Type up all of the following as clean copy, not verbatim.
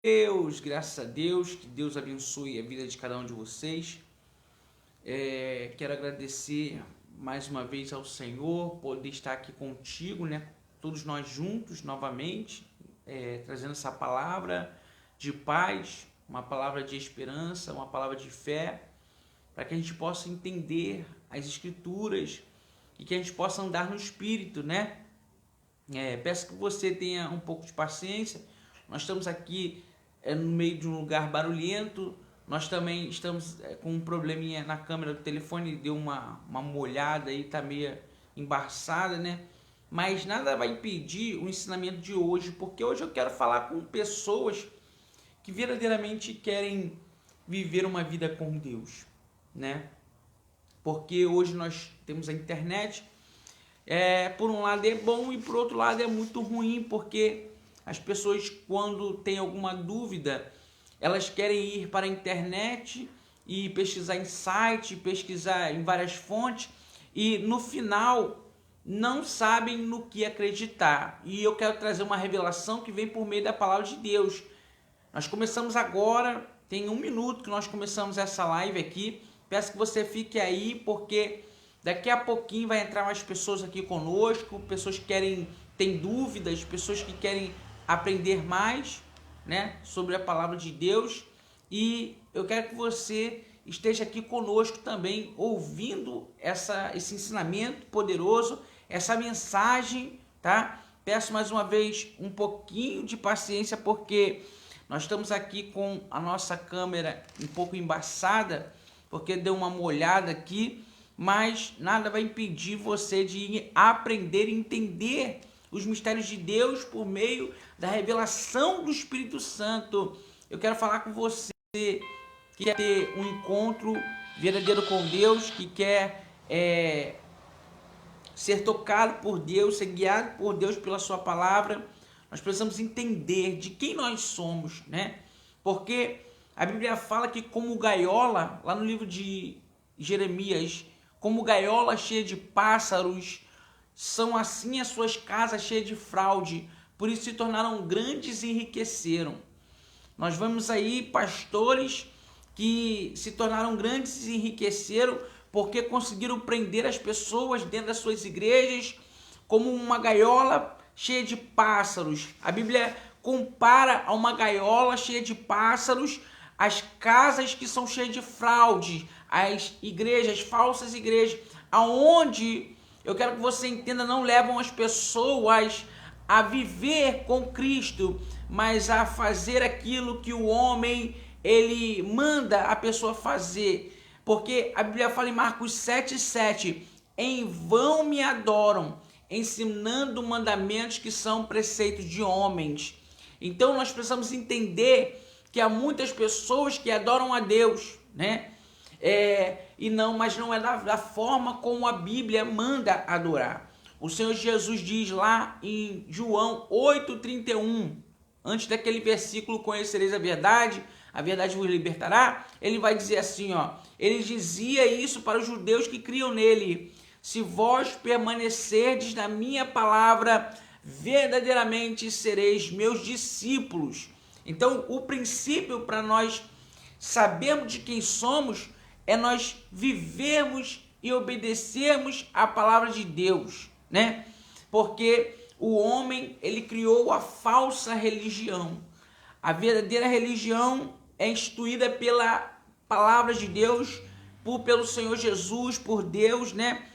Deus, graças a Deus, que Deus abençoe a vida de cada um de vocês. Quero agradecer mais uma vez ao Senhor, poder estar aqui contigo, né? Todos nós juntos novamente, trazendo essa palavra de paz, uma palavra de esperança, uma palavra de fé, para que a gente possa entender as Escrituras e que a gente possa andar no Espírito, né? Peço que você tenha um pouco de paciência. Nós estamos aqui no meio de um lugar barulhento. Nós também estamos com um probleminha na câmera do telefone, deu uma molhada aí, tá meio embaçada, né? Mas nada vai impedir o ensinamento de hoje, porque hoje eu quero falar com pessoas que verdadeiramente querem viver uma vida com Deus, né? Porque hoje nós temos a internet. Por um lado é bom e por outro lado é muito ruim, porque as pessoas, quando têm alguma dúvida, elas querem ir para a internet e pesquisar em site, pesquisar em várias fontes e no final não sabem no que acreditar. E eu quero trazer uma revelação que vem por meio da palavra de Deus. Nós começamos agora, tem 1 minuto que nós começamos essa live aqui. Peço que você fique aí, porque daqui a pouquinho vai entrar mais pessoas aqui conosco, pessoas que têm dúvidas, pessoas que querem aprender mais, né, sobre a palavra de Deus. E eu quero que você esteja aqui conosco também, ouvindo esse ensinamento poderoso, essa mensagem, tá? Peço mais uma vez um pouquinho de paciência, porque nós estamos aqui com a nossa câmera um pouco embaçada, porque deu uma molhada aqui, mas nada vai impedir você de aprender e entender os mistérios de Deus por meio da revelação do Espírito Santo. Eu quero falar com você que quer ter um encontro verdadeiro com Deus, que quer ser tocado por Deus, ser guiado por Deus pela sua palavra. Nós precisamos entender de quem nós somos, né? Porque a Bíblia fala que como gaiola, lá no livro de Jeremias, como gaiola cheia de pássaros, são assim as suas casas cheias de fraude, por isso se tornaram grandes e enriqueceram. Nós vemos aí pastores que se tornaram grandes e enriqueceram porque conseguiram prender as pessoas dentro das suas igrejas como uma gaiola cheia de pássaros. A Bíblia compara a uma gaiola cheia de pássaros as casas que são cheias de fraude, as igrejas, falsas igrejas, aonde, eu quero que você entenda, não levam as pessoas a viver com Cristo, mas a fazer aquilo que o homem ele manda a pessoa fazer. Porque a Bíblia fala em Marcos 7,7: em vão me adoram, ensinando mandamentos que são preceitos de homens. Então nós precisamos entender que há muitas pessoas que adoram a Deus, né? Mas não é da forma como a Bíblia manda adorar. O Senhor Jesus diz lá em João 8,31, antes daquele versículo, conhecereis a verdade vos libertará, ele vai dizer assim, ó, ele dizia isso para os judeus que criam nele: se vós permanecerdes na minha palavra, verdadeiramente sereis meus discípulos. Então, o princípio para nós sabermos de quem somos é nós vivermos e obedecermos a palavra de Deus, né? Porque o homem, ele criou a falsa religião. A verdadeira religião é instituída pela palavra de Deus, pelo Senhor Jesus, por Deus, né?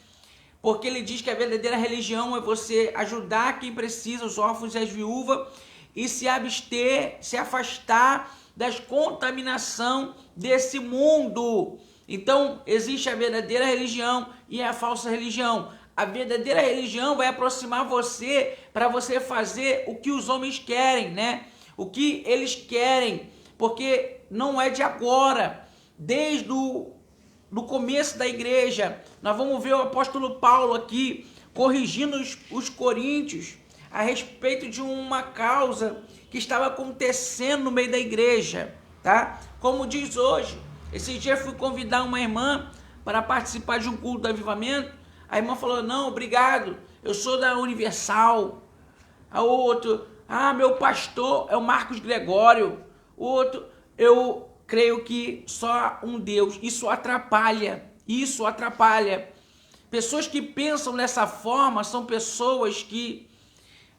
Porque ele diz que a verdadeira religião é você ajudar quem precisa, os órfãos e as viúvas, e se abster, se afastar das contaminação desse mundo. Então, existe a verdadeira religião e a falsa religião. A verdadeira religião vai aproximar você para você fazer o que os homens querem, né? O que eles querem, porque não é de agora. Desde do começo da igreja, nós vamos ver o apóstolo Paulo aqui corrigindo os coríntios a respeito de uma causa que estava acontecendo no meio da igreja, tá? Como diz hoje, esse dia eu fui convidar uma irmã para participar de um culto do avivamento. A irmã falou: não, obrigado, eu sou da Universal. A outro: meu pastor é o Marcos Gregório, o outro, eu creio que só um Deus. Isso atrapalha, isso atrapalha. Pessoas que pensam dessa forma são pessoas que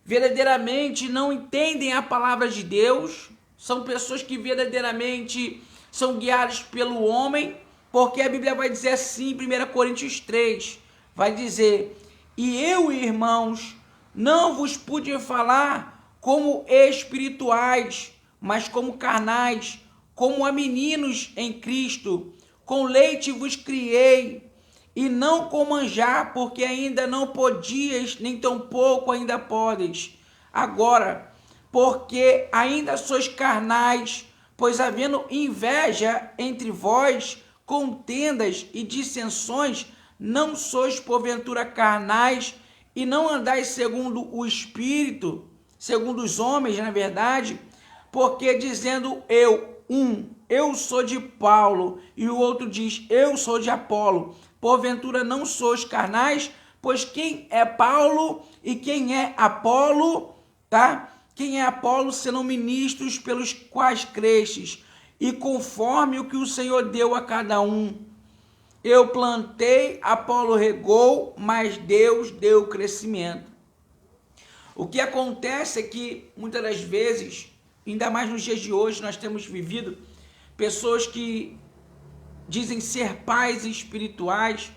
verdadeiramente não entendem a palavra de Deus, são pessoas que verdadeiramente são guiadas pelo homem, porque a Bíblia vai dizer assim, em 1 Coríntios 3, vai dizer: e eu, irmãos, não vos pude falar como espirituais, mas como carnais, como a meninos em Cristo. Com leite vos criei, e não com manjar, porque ainda não podias, nem tampouco ainda podes. Agora, porque ainda sois carnais, pois havendo inveja entre vós, contendas e dissensões, não sois porventura carnais, e não andais segundo o Espírito, segundo os homens, na verdade, porque dizendo eu sou de Paulo, e o outro diz, eu sou de Apolo, porventura não sois carnais, pois quem é Paulo e quem é Apolo, tá? Quem é Apolo, senão ministros pelos quais crestes, e conforme o que o Senhor deu a cada um. Eu plantei, Apolo regou, mas Deus deu o crescimento. O que acontece é que, muitas das vezes, ainda mais nos dias de hoje, nós temos vivido pessoas que dizem ser pais espirituais,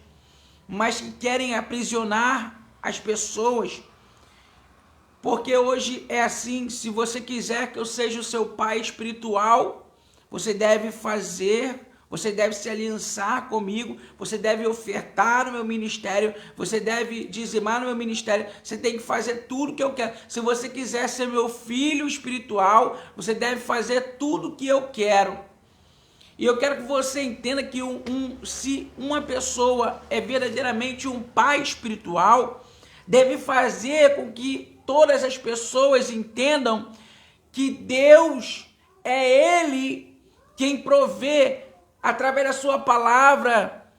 mas que querem aprisionar as pessoas, porque hoje é assim: se você quiser que eu seja o seu pai espiritual, você deve fazer, você deve se aliançar comigo, você deve ofertar no meu ministério, você deve dizimar no meu ministério, você tem que fazer tudo que eu quero. Se você quiser ser meu filho espiritual, você deve fazer tudo que eu quero. E eu quero que você entenda que se uma pessoa é verdadeiramente um pai espiritual, deve fazer com que todas as pessoas entendam que Deus é Ele quem provê, através da sua palavra,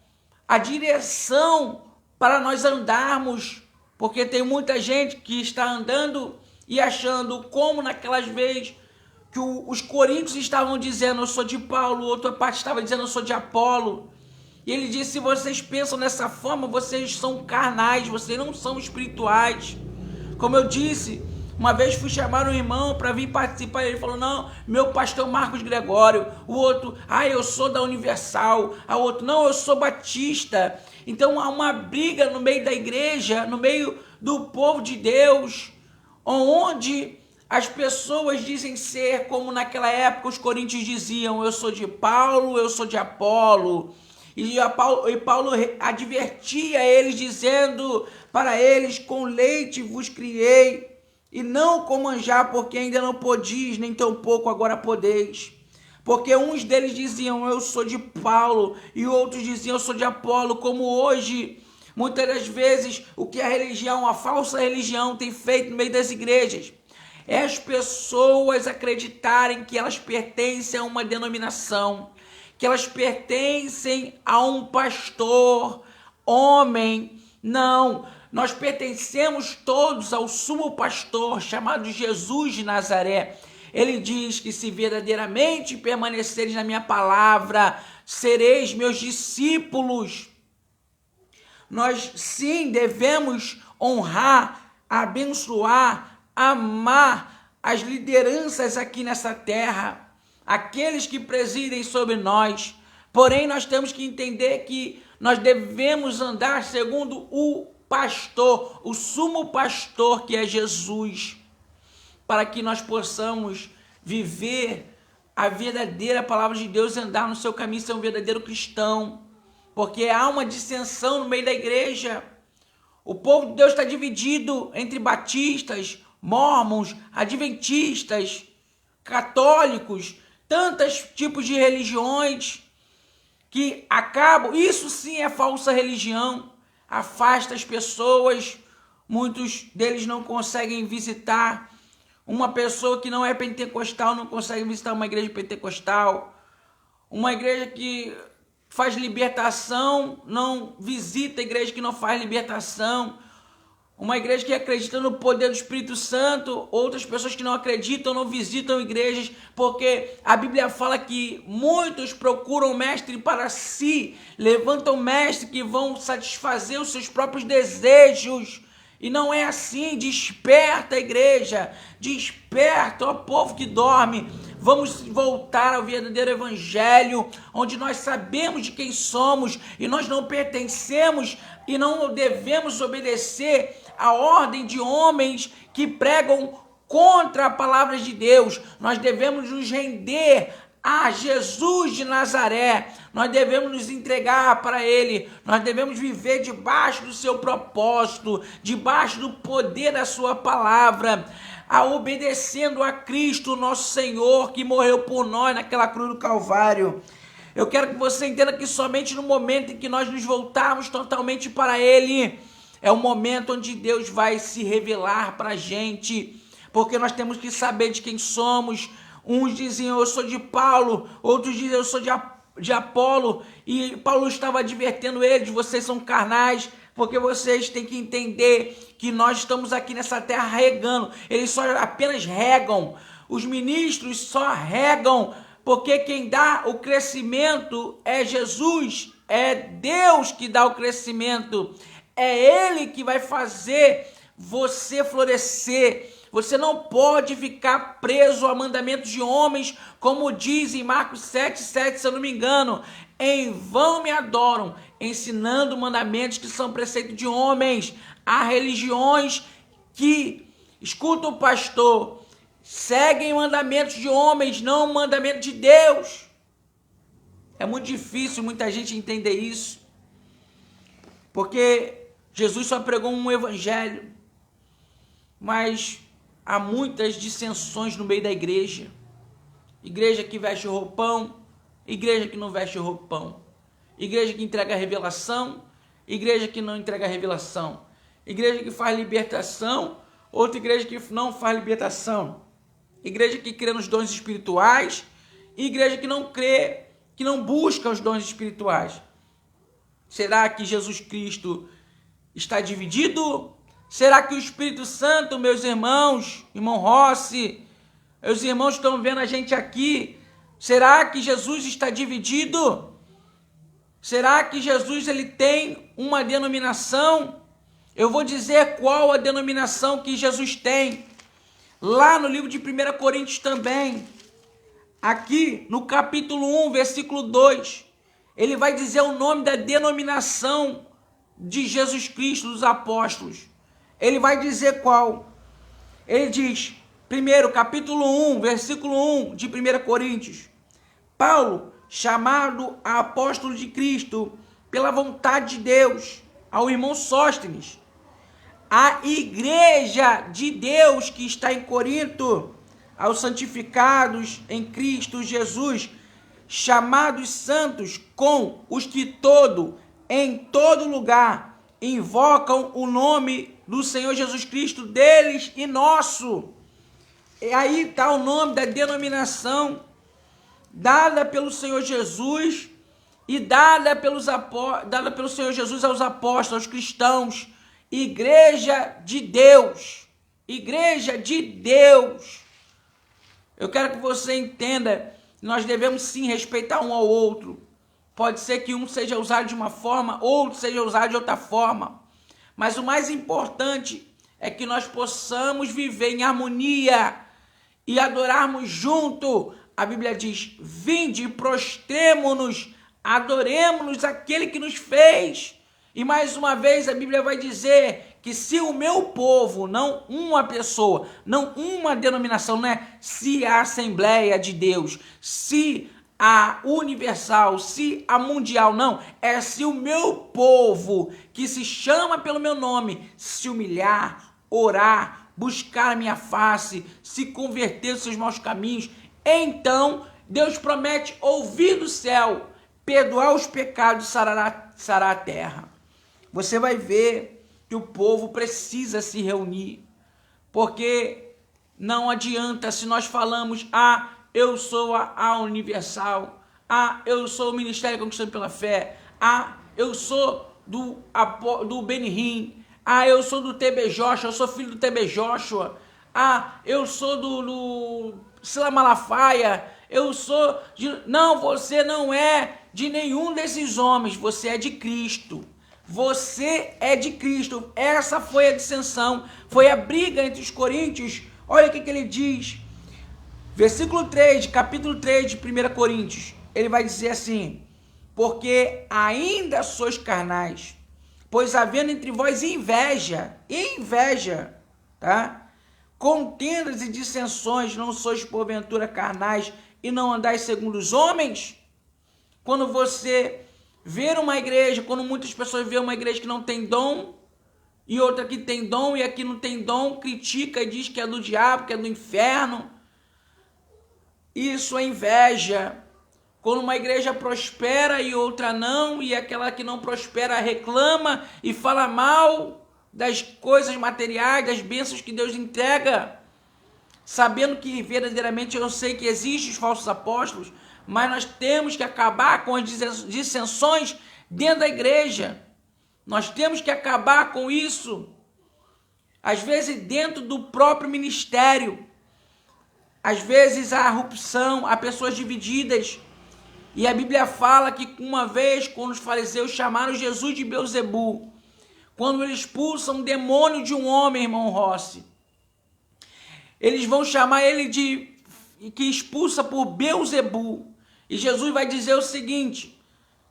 a direção para nós andarmos. Porque tem muita gente que está andando e achando, como naquelas vezes que os coríntios estavam dizendo, eu sou de Paulo, outra parte estava dizendo, eu sou de Apolo. E ele disse, se vocês pensam dessa forma, vocês são carnais, vocês não são espirituais. Como eu disse, uma vez fui chamar um irmão para vir participar, ele falou, não, meu pastor Marcos Gregório. O outro, eu sou da Universal. A outro, não, eu sou batista. Então há uma briga no meio da igreja, no meio do povo de Deus, onde as pessoas dizem ser, como naquela época os coríntios diziam, eu sou de Paulo, eu sou de Apolo. E Paulo advertia eles, dizendo para eles, com leite vos criei, e não com manjar, porque ainda não podis, nem tampouco agora podeis. Porque uns deles diziam, eu sou de Paulo, e outros diziam, eu sou de Apolo, como hoje, muitas das vezes, o que a religião, a falsa religião tem feito no meio das igrejas, é as pessoas acreditarem que elas pertencem a uma denominação, que elas pertencem a um pastor, homem. Não, nós pertencemos todos ao sumo pastor chamado Jesus de Nazaré. Ele diz que se verdadeiramente permaneceres na minha palavra, sereis meus discípulos. Nós sim devemos honrar, abençoar, amar as lideranças aqui nessa terra, aqueles que presidem sobre nós. Porém, nós temos que entender que nós devemos andar segundo o pastor, o sumo pastor que é Jesus, para que nós possamos viver a verdadeira palavra de Deus e andar no seu caminho, ser um verdadeiro cristão. Porque há uma dissensão no meio da igreja. O povo de Deus está dividido entre batistas, mórmons, adventistas, católicos, tantos tipos de religiões que acabam, isso sim é falsa religião, afasta as pessoas, muitos deles não conseguem visitar, uma pessoa que não é pentecostal não consegue visitar uma igreja pentecostal, uma igreja que faz libertação não visita a igreja que não faz libertação, Uma igreja que acredita no poder do Espírito Santo, outras pessoas que não acreditam, não visitam igrejas, porque a Bíblia fala que muitos procuram mestre para si, levantam mestre que vão satisfazer os seus próprios desejos. E não é assim. Desperta, igreja, desperta, ó povo que dorme. Vamos voltar ao verdadeiro evangelho, onde nós sabemos de quem somos e nós não pertencemos e não devemos obedecer a ordem de homens que pregam contra a palavra de Deus. Nós devemos nos render a Jesus de Nazaré, nós devemos nos entregar para Ele, nós devemos viver debaixo do seu propósito, debaixo do poder da sua palavra, obedecendo a Cristo, nosso Senhor, que morreu por nós naquela cruz do Calvário. Eu quero que você entenda que somente no momento em que nós nos voltarmos totalmente para Ele, é o momento onde Deus vai se revelar para a gente, porque nós temos que saber de quem somos. Uns dizem eu sou de Paulo, outros dizem eu sou de Apolo, e Paulo estava advertendo eles: vocês são carnais, porque vocês têm que entender que nós estamos aqui nessa terra regando. Eles só apenas regam, os ministros só regam, porque quem dá o crescimento é Jesus, é Deus que dá o crescimento, é Ele que vai fazer você florescer. Você não pode ficar preso a mandamentos de homens, como diz em Marcos 7,7, se eu não me engano. Em vão me adoram, ensinando mandamentos que são preceito de homens. Há religiões que escutam o pastor, seguem mandamentos de homens, não o mandamento de Deus. É muito difícil muita gente entender isso, porque Jesus só pregou um evangelho, mas há muitas dissensões no meio da igreja. Igreja que veste roupão, igreja que não veste roupão. Igreja que entrega a revelação, igreja que não entrega a revelação. Igreja que faz libertação, outra igreja que não faz libertação. Igreja que crê nos dons espirituais, igreja que não crê, que não busca os dons espirituais. Será que Jesus Cristo está dividido? Será que o Espírito Santo, meus irmãos, irmão Rossi, meus irmãos estão vendo a gente aqui, será que Jesus está dividido? Será que Jesus ele tem uma denominação? Eu vou dizer qual a denominação que Jesus tem. Lá no livro de 1 Coríntios também, aqui no capítulo 1, versículo 2, ele vai dizer o nome da denominação de Jesus Cristo, dos apóstolos. Ele vai dizer qual. Ele diz, primeiro, capítulo 1, versículo 1 de 1 Coríntios. Paulo, chamado a apóstolo de Cristo, pela vontade de Deus, ao irmão Sóstenes, a igreja de Deus que está em Corinto, aos santificados em Cristo Jesus, chamados santos, com os que em todo lugar, invocam o nome do Senhor Jesus Cristo, deles e nosso. E aí está o nome da denominação dada pelo Senhor Jesus e dada pelo Senhor Jesus aos apóstolos, aos cristãos. Igreja de Deus. Igreja de Deus. Eu quero que você entenda que nós devemos sim respeitar um ao outro. Pode ser que um seja usado de uma forma, outro seja usado de outra forma. Mas o mais importante é que nós possamos viver em harmonia e adorarmos junto. A Bíblia diz, vinde e prostremo-nos, adoremos-nos aquele que nos fez. E mais uma vez a Bíblia vai dizer que se o meu povo, não uma pessoa, não uma denominação, né? Se a Assembleia de Deus, se a universal, se a mundial, não, é se o meu povo, que se chama pelo meu nome, se humilhar, orar, buscar a minha face, se converter dos seus maus caminhos, então Deus promete ouvir do céu, perdoar os pecados e sarar a terra. Você vai ver que o povo precisa se reunir, porque não adianta se nós falamos, eu sou a Universal, eu sou o Ministério Conquistando pela Fé, eu sou do Benihim, Ah, eu sou do TB Joshua, eu sou filho do TB Joshua. Ah, eu sou do Sila Malafaia, eu sou de... Não, você não é de nenhum desses homens, você é de Cristo. Você é de Cristo. Essa foi a dissensão, foi a briga entre os coríntios. Olha o que ele diz. Versículo 3, capítulo 3 de 1 Coríntios. Ele vai dizer assim: porque ainda sois carnais, pois havendo entre vós inveja, tá? Contendas e dissensões, não sois porventura carnais e não andais segundo os homens? Quando você vê uma igreja, quando muitas pessoas vê uma igreja que não tem dom, e outra que tem dom e aqui não tem dom, critica e diz que é do diabo, que é do inferno, isso é inveja. Quando uma igreja prospera e outra não, e aquela que não prospera reclama e fala mal das coisas materiais, das bênçãos que Deus entrega, sabendo que verdadeiramente eu sei que existem os falsos apóstolos, mas nós temos que acabar com as dissensões dentro da igreja. Nós temos que acabar com isso. Às vezes dentro do próprio ministério, às vezes há rupção, há pessoas divididas. E a Bíblia fala que uma vez, quando os fariseus chamaram Jesus de Beelzebu, quando eles expulsam um demônio de um homem, irmão Rossi, eles vão chamar ele de que expulsa por Beelzebu. E Jesus vai dizer o seguinte: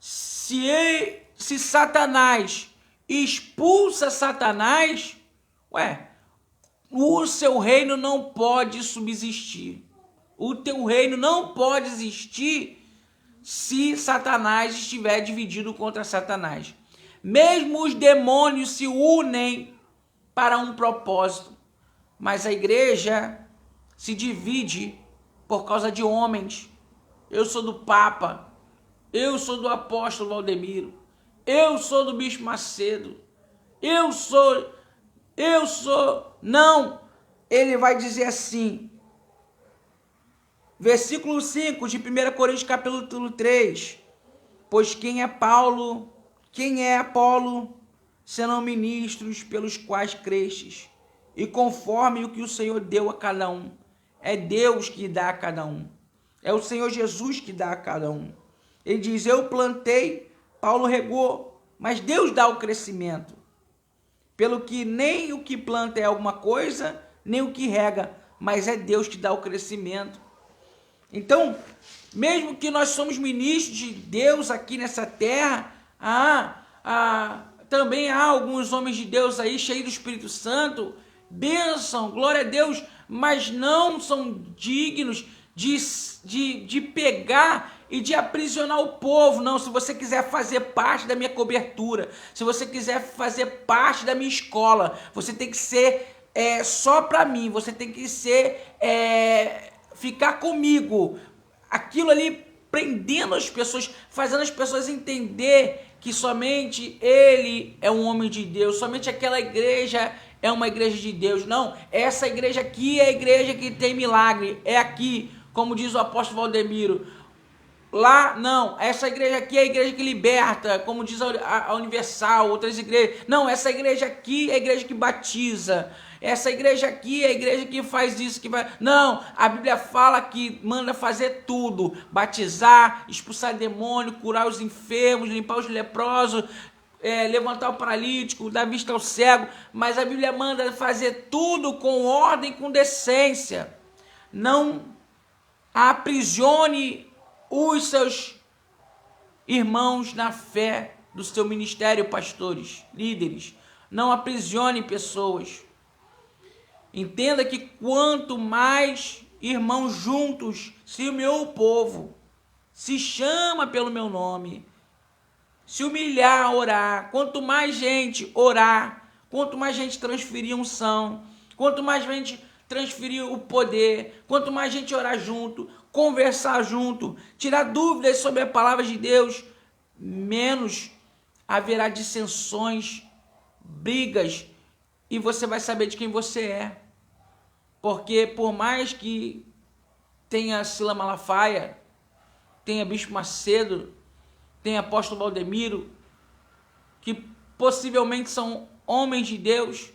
se Satanás expulsa Satanás, o seu reino não pode subsistir. O teu reino não pode existir se Satanás estiver dividido contra Satanás. Mesmo os demônios se unem para um propósito, mas a igreja se divide por causa de homens. Eu sou do Papa, eu sou do apóstolo Valdemiro, eu sou do Bispo Macedo, eu sou... Não, ele vai dizer assim, versículo 5 de 1 Coríntios capítulo 3, pois quem é Apolo, senão ministros pelos quais crestes, e conforme o que o Senhor deu a cada um. É Deus que dá a cada um. É o Senhor Jesus que dá a cada um. Ele diz, eu plantei, Paulo regou, mas Deus dá o crescimento. Pelo que nem o que planta é alguma coisa, nem o que rega, mas é Deus que dá o crescimento. Então, mesmo que nós somos ministros de Deus aqui nessa terra, também há alguns homens de Deus aí cheios do Espírito Santo, bênção, glória a Deus, mas não são dignos de pegar e de aprisionar o povo. Não, se você quiser fazer parte da minha cobertura, se você quiser fazer parte da minha escola, você tem que ser só para mim, você tem que ser ficar comigo. Aquilo ali prendendo as pessoas, fazendo as pessoas entender que somente ele é um homem de Deus, somente aquela igreja é uma igreja de Deus. Não, essa igreja aqui é a igreja que tem milagre, é aqui, como diz o apóstolo Valdemiro. Lá, não, essa igreja aqui é a igreja que liberta, como diz a Universal, outras igrejas. Não, essa igreja aqui é a igreja que batiza. Essa igreja aqui é a igreja que faz isso, que vai... Não, a Bíblia fala que manda fazer tudo. Batizar, expulsar demônio, curar os enfermos, limpar os leprosos, levantar o paralítico, dar vista ao cego. Mas a Bíblia manda fazer tudo com ordem, com decência. Não aprisione os seus irmãos na fé do seu ministério, pastores, líderes. Não aprisione pessoas. Entenda que quanto mais irmãos juntos se uniu o povo, se chama pelo meu nome, se humilhar, orar, quanto mais gente orar, quanto mais gente transferir unção, quanto mais gente transferir o poder, quanto mais gente orar junto, conversar junto, tirar dúvidas sobre a palavra de Deus, menos haverá dissensões, brigas, e você vai saber de quem você é. Porque por mais que tenha Sila Malafaia, tenha Bispo Macedo, tenha Apóstolo Valdemiro, que possivelmente são homens de Deus,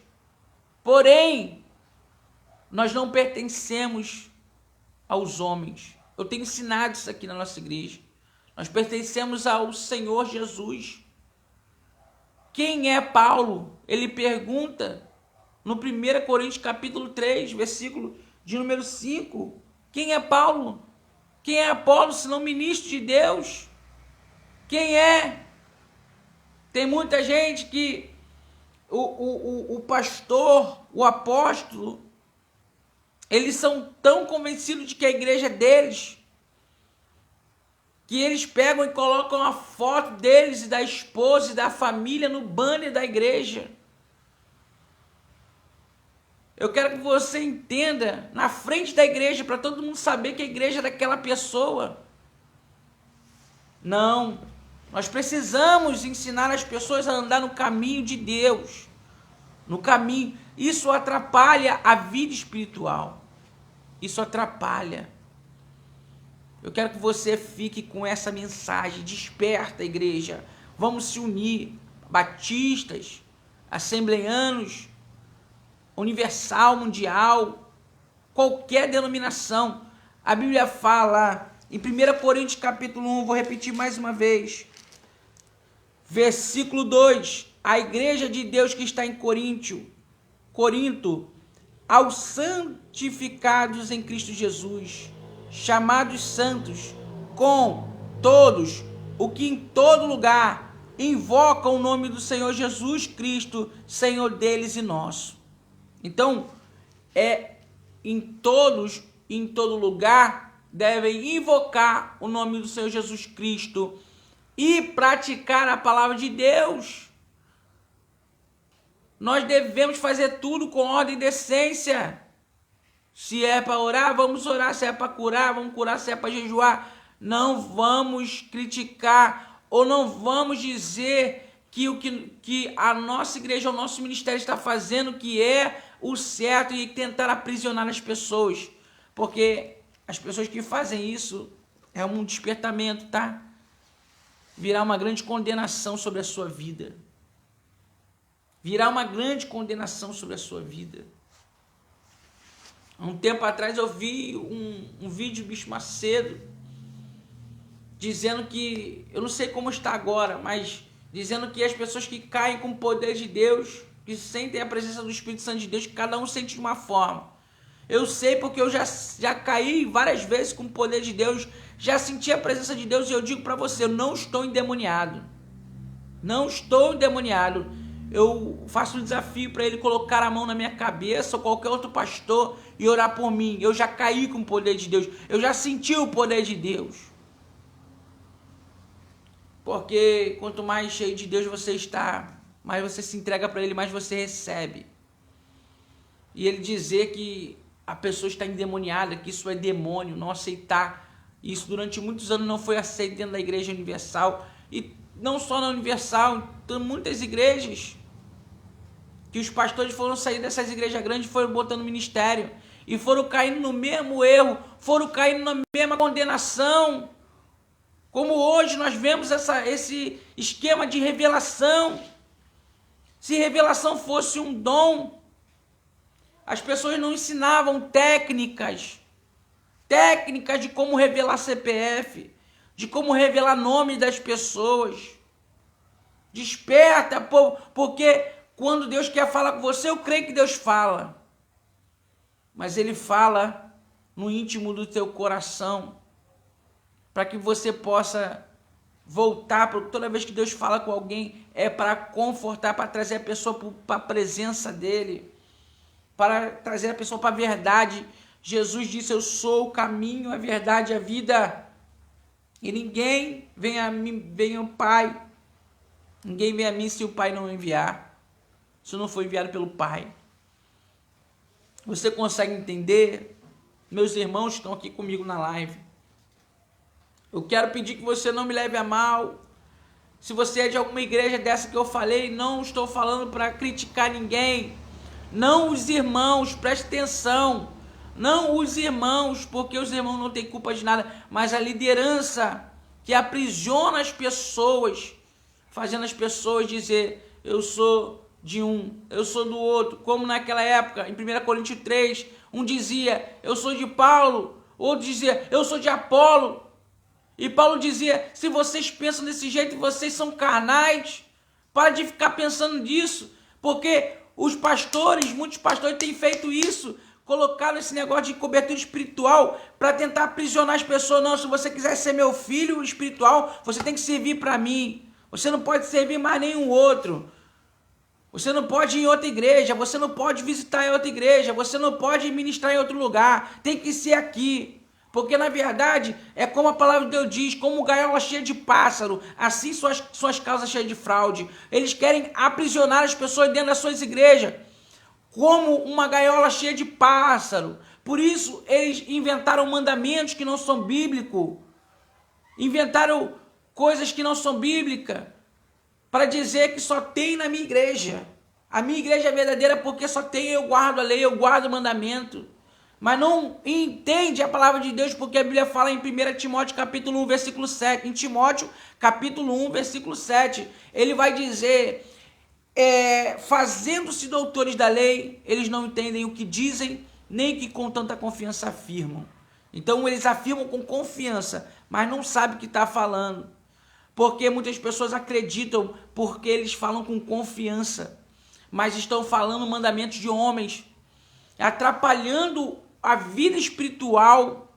porém, nós não pertencemos aos homens. Eu tenho ensinado isso aqui na nossa igreja. Nós pertencemos ao Senhor Jesus. Quem é Paulo? Ele pergunta no 1 Coríntios capítulo 3, versículo de número 5. Quem é Paulo? Quem é Apolo, senão ministro de Deus? Quem é? Tem muita gente que o pastor, o apóstolo, eles são tão convencidos de que a igreja é deles, que eles pegam e colocam a foto deles e da esposa e da família no banner da igreja. Eu quero que você entenda, na frente da igreja, para todo mundo saber que a igreja é daquela pessoa. Não, nós precisamos ensinar as pessoas a andar no caminho de Deus, no caminho. Isso atrapalha a vida espiritual, isso atrapalha. Eu quero que você fique com essa mensagem, desperta, igreja. Vamos se unir, batistas, assembleianos, universal, mundial, qualquer denominação. A Bíblia fala em 1 Coríntios capítulo 1, vou repetir mais uma vez, versículo 2, a igreja de Deus que está em Corinto, aos santificados em Cristo Jesus, chamados santos, com todos o que em todo lugar invocam o nome do Senhor Jesus Cristo, Senhor deles e nosso. Então, em todo lugar, devem invocar o nome do Senhor Jesus Cristo e praticar a palavra de Deus. Nós devemos fazer tudo com ordem e decência. Se é para orar, vamos orar. Se é para curar, vamos curar. Se é para jejuar, não vamos criticar ou não vamos dizer que a nossa igreja, o nosso ministério está fazendo que é o certo e tentar aprisionar as pessoas. Porque as pessoas que fazem isso é um despertamento, tá? Virá uma grande condenação sobre a sua vida. Virá uma grande condenação sobre a sua vida. Há um tempo atrás eu vi um vídeo do Bispo Macedo dizendo que, eu não sei como está agora, mas dizendo que as pessoas que caem com o poder de Deus, que sentem a presença do Espírito Santo de Deus, que cada um sente de uma forma. Eu sei porque eu já caí várias vezes com o poder de Deus, já senti a presença de Deus e eu digo para você, eu não estou endemoniado. Não estou endemoniado. Eu faço um desafio para ele colocar a mão na minha cabeça ou qualquer outro pastor e orar por mim. Eu já caí com o poder de Deus. Eu já senti o poder de Deus. Porque quanto mais cheio de Deus você está, mais você se entrega para ele, mais você recebe. E ele dizer que a pessoa está endemoniada, que isso é demônio, não aceitar. Isso durante muitos anos não foi aceito dentro da Igreja Universal. E não só na Universal, tem muitas igrejas que os pastores foram sair dessas igrejas grandes, foram botando ministério e foram caindo no mesmo erro, foram caindo na mesma condenação. Como hoje nós vemos esse esquema de revelação. Se revelação fosse um dom, as pessoas não ensinavam técnicas de como revelar CPF, de como revelar nome das pessoas. Desperta, povo, porque quando Deus quer falar com você, eu creio que Deus fala. Mas Ele fala no íntimo do teu coração, para que você possa voltar, toda vez que Deus fala com alguém, é para confortar, para trazer a pessoa para a presença dEle, para trazer a pessoa para a verdade. Jesus disse, eu sou o caminho, a verdade e a vida, e ninguém vem a mim, vem ao Pai, ninguém vem a mim se o Pai não enviar, se não for enviado pelo Pai. Você consegue entender? Meus irmãos estão aqui comigo na live. Eu quero pedir que você não me leve a mal. Se você é de alguma igreja dessa que eu falei, não estou falando para criticar ninguém. Não os irmãos, preste atenção. Não os irmãos, porque os irmãos não têm culpa de nada, mas a liderança que aprisiona as pessoas, fazendo as pessoas dizer, eu sou de um, eu sou do outro, como naquela época, em 1 Coríntios 3, um dizia, eu sou de Paulo, outro dizia, eu sou de Apolo, e Paulo dizia, se vocês pensam desse jeito, vocês são carnais, para de ficar pensando nisso, porque os pastores, muitos pastores têm feito isso, colocaram esse negócio de cobertura espiritual para tentar aprisionar as pessoas. Não, se você quiser ser meu filho espiritual, você tem que servir para mim, você não pode servir mais nenhum outro. Você não pode ir em outra igreja, você não pode visitar em outra igreja, você não pode ministrar em outro lugar, tem que ser aqui. Porque na verdade é como a palavra de Deus diz, como gaiola cheia de pássaro, assim suas casas cheias de fraude. Eles querem aprisionar as pessoas dentro das suas igrejas, como uma gaiola cheia de pássaro. Por isso eles inventaram mandamentos que não são bíblicos, inventaram coisas que não são bíblicas, para dizer que só tem na minha igreja. A minha igreja é verdadeira porque só tem eu guardo a lei, eu guardo o mandamento. Mas não entende a palavra de Deus, porque a Bíblia fala em 1 Timóteo capítulo 1, versículo 7. Em Timóteo capítulo 1, versículo 7, ele vai dizer, fazendo-se doutores da lei, eles não entendem o que dizem, nem que com tanta confiança afirmam. Então eles afirmam com confiança, mas não sabem o que está falando. Porque muitas pessoas acreditam porque eles falam com confiança, mas estão falando mandamentos de homens, atrapalhando a vida espiritual,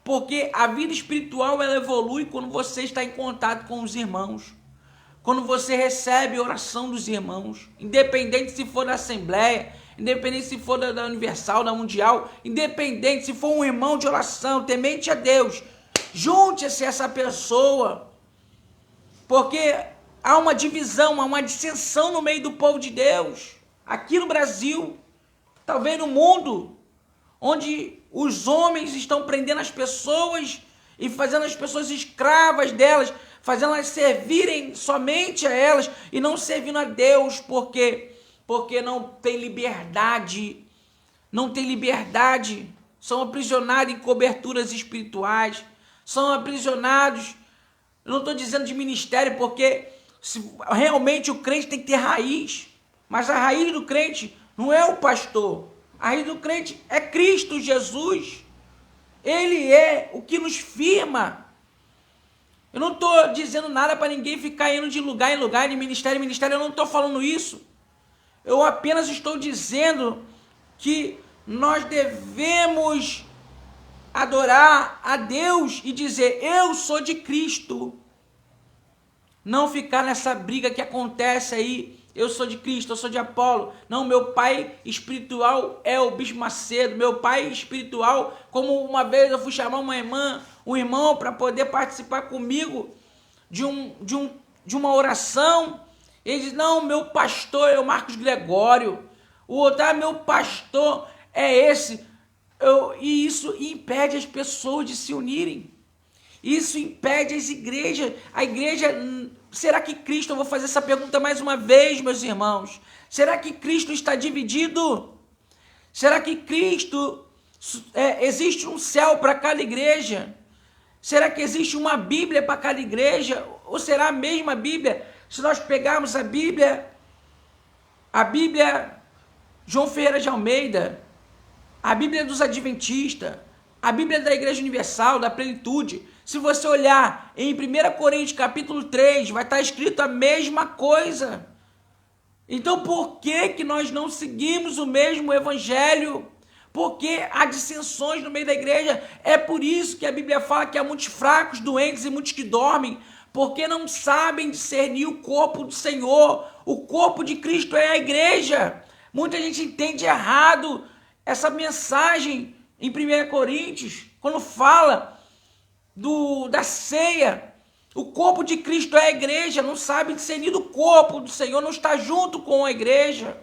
porque a vida espiritual ela evolui quando você está em contato com os irmãos, quando você recebe a oração dos irmãos, independente se for da Assembleia, independente se for da Universal, da Mundial, independente se for um irmão de oração, temente a Deus, junte-se a essa pessoa, porque há uma divisão, há uma dissensão no meio do povo de Deus, aqui no Brasil, talvez no mundo, onde os homens estão prendendo as pessoas e fazendo as pessoas escravas delas, fazendo elas servirem somente a elas e não servindo a Deus, porque não tem liberdade, são aprisionados em coberturas espirituais, são aprisionados. Eu não estou dizendo de ministério, porque realmente o crente tem que ter raiz, mas a raiz do crente não é o pastor, a raiz do crente é Cristo Jesus, ele é o que nos firma. Eu não estou dizendo nada para ninguém ficar indo de lugar em lugar, de ministério em ministério, eu não estou falando isso, eu apenas estou dizendo que nós devemos adorar a Deus e dizer, eu sou de Cristo. Não ficar nessa briga que acontece aí, eu sou de Cristo, eu sou de Apolo. Não, meu pai espiritual é o Bispo Macedo, meu pai espiritual, como uma vez eu fui chamar um irmão para poder participar comigo de uma oração, ele diz, não, meu pastor é o Marcos Gregório, o outro, meu pastor é esse. E isso impede as pessoas de se unirem. Isso impede as igrejas. A igreja, será que Cristo, eu vou fazer essa pergunta mais uma vez, meus irmãos, será que Cristo está dividido? Será que Cristo, existe um céu para cada igreja? Será que existe uma Bíblia para cada igreja? Ou será a mesma Bíblia? Se nós pegarmos a Bíblia João Ferreira de Almeida, a Bíblia dos Adventistas, a Bíblia da Igreja Universal, da Plenitude, se você olhar em 1 Coríntios capítulo 3, vai estar escrito a mesma coisa. Então por que nós não seguimos o mesmo evangelho? Porque há dissensões no meio da igreja. É por isso que a Bíblia fala que há muitos fracos, doentes e muitos que dormem, porque não sabem discernir o corpo do Senhor. O corpo de Cristo é a igreja. Muita gente entende errado essa mensagem em 1 Coríntios, quando fala da ceia. O corpo de Cristo é a igreja, não sabe discernir do corpo do Senhor, não está junto com a igreja.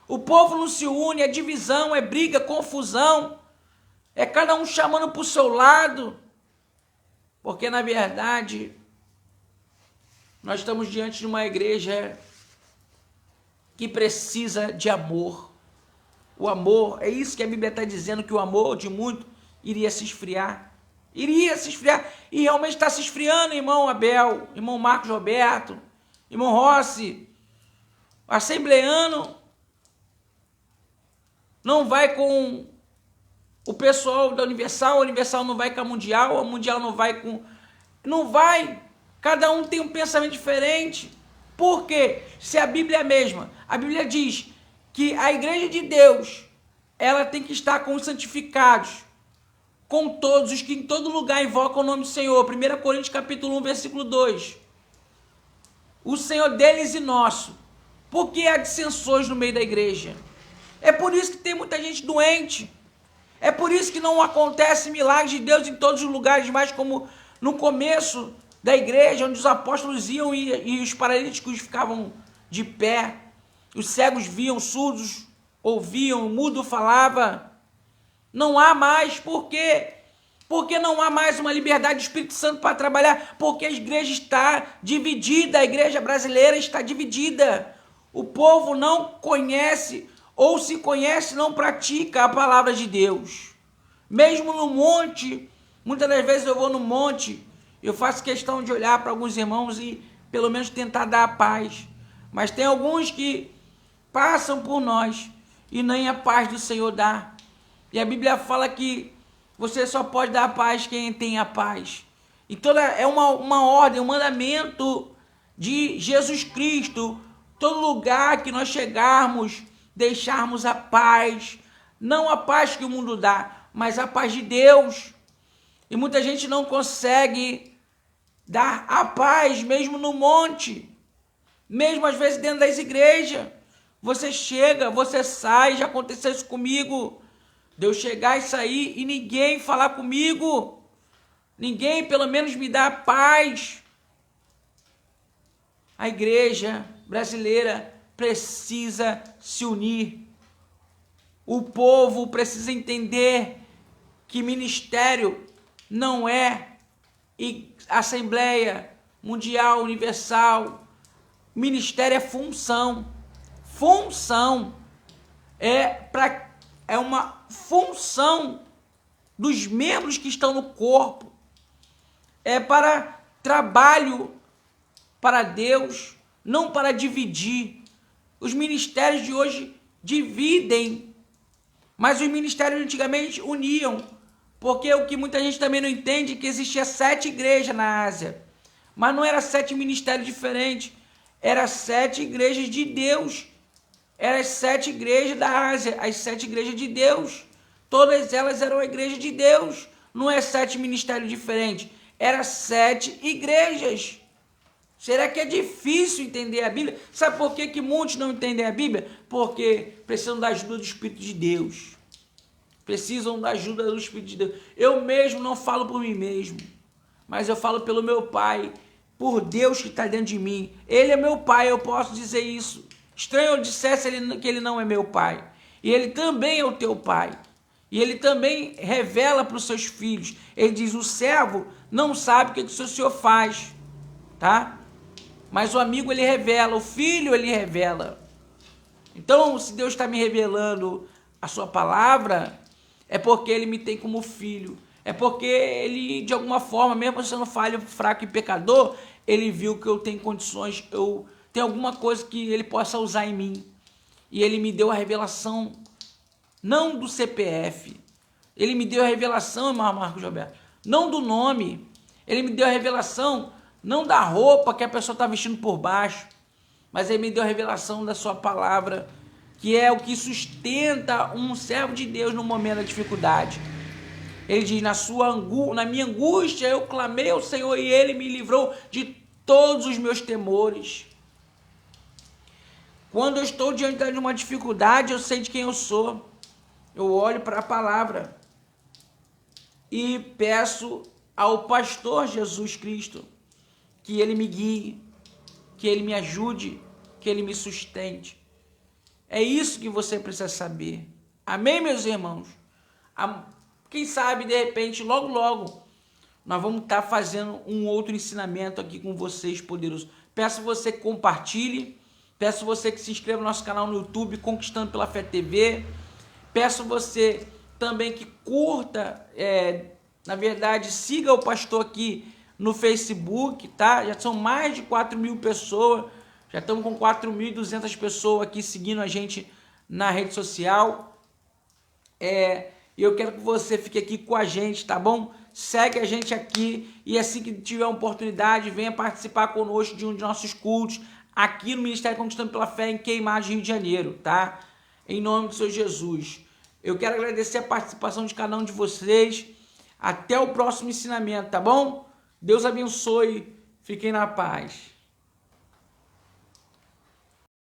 O povo não se une, é divisão, é briga, confusão, é cada um chamando para o seu lado, porque na verdade nós estamos diante de uma igreja que precisa de amor. O amor, é isso que a Bíblia está dizendo, que o amor de muito iria se esfriar. Iria se esfriar, e realmente está se esfriando, irmão Abel, irmão Marcos Roberto, irmão Rossi. O assembleano não vai com o pessoal da Universal, a Universal não vai com a Mundial não vai com... Não vai. Cada um tem um pensamento diferente. Por quê? Se a Bíblia é a mesma. A Bíblia diz que a igreja de Deus, ela tem que estar com os santificados, com todos os que em todo lugar invocam o nome do Senhor. 1 Coríntios capítulo 1, versículo 2. O Senhor deles e nosso. Por que há dissensões no meio da igreja? É por isso que tem muita gente doente. É por isso que não acontece milagres de Deus em todos os lugares, mas como no começo da igreja, onde os apóstolos iam e os paralíticos ficavam de pé, os cegos viam, surdos ouviam, o mudo falava. Não há mais. Por quê? Porque não há mais uma liberdade do Espírito Santo para trabalhar, porque a igreja está dividida, a igreja brasileira está dividida. O povo não conhece, ou se conhece, não pratica a palavra de Deus. Mesmo no monte, muitas das vezes eu vou no monte, eu faço questão de olhar para alguns irmãos e pelo menos tentar dar a paz. Mas tem alguns que passam por nós e nem a paz do Senhor dá. E a Bíblia fala que você só pode dar a paz quem tem a paz. Então é uma ordem, um mandamento de Jesus Cristo. Todo lugar que nós chegarmos, deixarmos a paz. Não a paz que o mundo dá, mas a paz de Deus. E muita gente não consegue dar a paz mesmo no monte. Mesmo às vezes dentro das igrejas. Você chega, você sai, já aconteceu isso comigo. De eu chegar e sair e ninguém falar comigo. Ninguém pelo menos me dá paz. A igreja brasileira precisa se unir. O povo precisa entender que ministério não é Assembleia Mundial, Universal. Ministério é função. Função é uma função dos membros que estão no corpo. É para trabalho para Deus, não para dividir. Os ministérios de hoje dividem, mas os ministérios antigamente uniam, porque o que muita gente também não entende é que existia 7 igrejas na Ásia, mas não era 7 ministérios diferentes, era 7 igrejas de Deus. Eram as 7 igrejas da Ásia, as 7 igrejas de Deus. Todas elas eram a igreja de Deus. Não é 7 ministérios diferentes. Eram 7 igrejas. Será que é difícil entender a Bíblia? Sabe por que muitos não entendem a Bíblia? Porque precisam da ajuda do Espírito de Deus. Precisam da ajuda do Espírito de Deus. Eu mesmo não falo por mim mesmo, mas eu falo pelo meu Pai, por Deus que está dentro de mim. Ele é meu Pai, eu posso dizer isso. Estranho eu dissesse que ele não é meu pai. E ele também é o teu pai. E ele também revela para os seus filhos. Ele diz, o servo não sabe o que o seu senhor faz. Tá? Mas o amigo ele revela, o filho ele revela. Então, se Deus está me revelando a sua palavra, é porque ele me tem como filho. É porque ele, de alguma forma, mesmo sendo falho, fraco e pecador, ele viu que eu tenho condições, tem alguma coisa que ele possa usar em mim. E ele me deu a revelação, não do CPF. Ele me deu a revelação, irmão Marcos Roberto, não do nome. Ele me deu a revelação, não da roupa que a pessoa está vestindo por baixo. Mas ele me deu a revelação da sua palavra, que é o que sustenta um servo de Deus no momento da dificuldade. Ele diz, na minha angústia eu clamei ao Senhor e ele me livrou de todos os meus temores. Quando eu estou diante de uma dificuldade, eu sei de quem eu sou. Eu olho para a palavra e peço ao pastor Jesus Cristo que ele me guie, que ele me ajude, que ele me sustente. É isso que você precisa saber. Amém, meus irmãos? Quem sabe, de repente, logo, logo, nós vamos estar fazendo um outro ensinamento aqui com vocês, poderosos. Peço você que compartilhe. Peço você que se inscreva no nosso canal no YouTube, Conquistando pela Fé TV. Peço você também que curta, na verdade, siga o pastor aqui no Facebook, tá? Já são mais de 4.000 pessoas Já estamos com 4.200 pessoas aqui seguindo a gente na rede social. E eu quero que você fique aqui com a gente, tá bom? Segue a gente aqui e assim que tiver oportunidade, venha participar conosco de um de nossos cultos aqui no Ministério Conquistando pela Fé em Queimados, Rio de Janeiro, tá? Em nome do Senhor Jesus. Eu quero agradecer a participação de cada um de vocês. Até o próximo ensinamento, tá bom? Deus abençoe. Fiquem na paz.